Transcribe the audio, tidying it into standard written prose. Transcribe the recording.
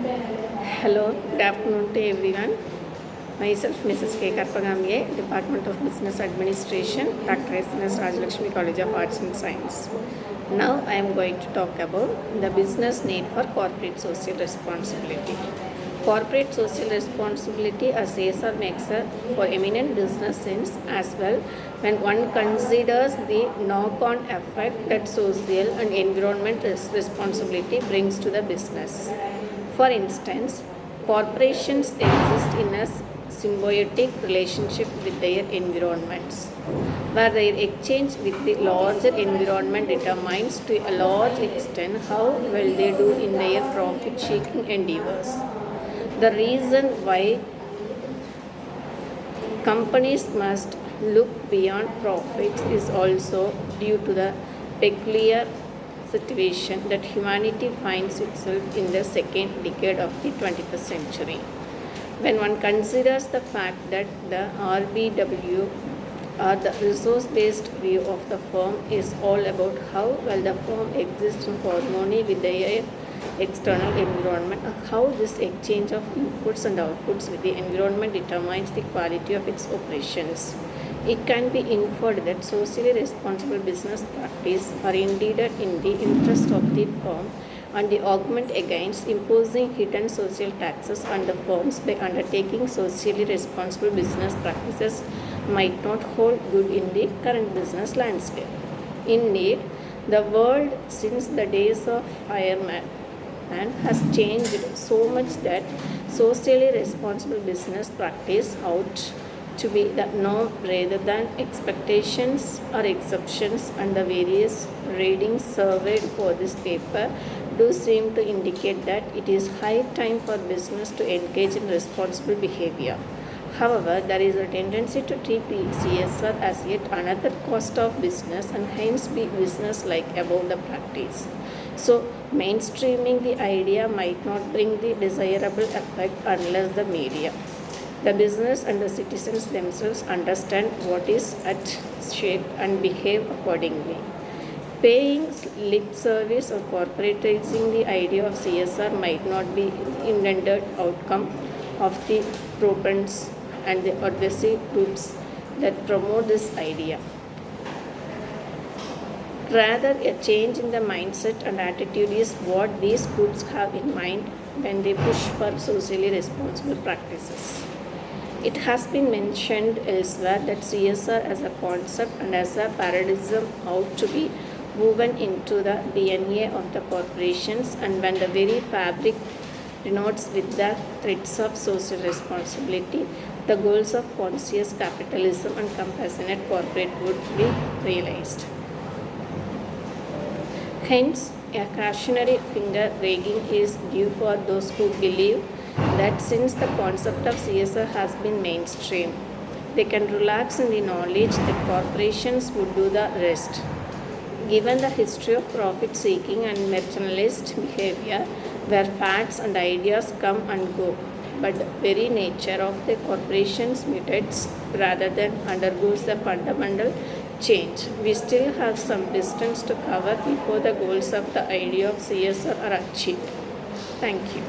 Hello, good afternoon to everyone. Myself, Mrs. K.KARPAGAMBIGAI, Department of Business Administration, Dr. S. Rajalakshmi College of Arts and Science. Now I am going to talk about the business need for corporate social responsibility. Corporate social responsibility as CSR makes for eminent business sense as well when one considers the knock-on effect that social and environmental responsibility brings to the business. For instance, corporations exist in a symbiotic relationship with their environments, where their exchange with the larger environment determines to a large extent how well they do in their profit-seeking endeavors. The reason why companies must look beyond profits is also due to the peculiar situation that humanity finds itself in the second decade of the 21st century. When one considers the fact that the RBW or the resource-based view of the firm is all about how well the firm exists in harmony with their external environment, and how this exchange of inputs and outputs with the environment determines the quality of its operations. It can be inferred that socially responsible business practice are indeed in the interest of the firm, and the argument against imposing hidden social taxes on the firms by undertaking socially responsible business practices might not hold good in the current business landscape. Indeed, the world since the days of fireman has changed so much that socially responsible business practice ought to be the norm rather than expectations or exceptions, and the various readings surveyed for this paper do seem to indicate that it is high time for business to engage in responsible behavior. However, there is a tendency to treat CSR as yet another cost of business and hence be business-like about the practice. So, mainstreaming the idea might not bring the desirable effect unless the media, the business and the citizens themselves understand what is at stake and behave accordingly. Paying lip service or corporatizing the idea of CSR might not be intended outcome of the proponents and the advocacy groups that promote this idea. Rather, a change in the mindset and attitude is what these groups have in mind when they push for socially responsible practices. It has been mentioned elsewhere that CSR as a concept and as a paradigm ought to be woven into the DNA of the corporations, and when the very fabric denotes with the threats of social responsibility, the goals of conscious capitalism and compassionate corporate would be realized. Hence, a cautionary finger wagging is due for those who believe that since the concept of CSR has been mainstream, they can relax in the knowledge that corporations would do the rest. Given the history of profit seeking and mercantilist behavior, where facts and ideas come and go, but the very nature of the corporations mutates rather than undergoes the fundamental change, we still have some distance to cover before the goals of the idea of CSR are achieved. Thank you.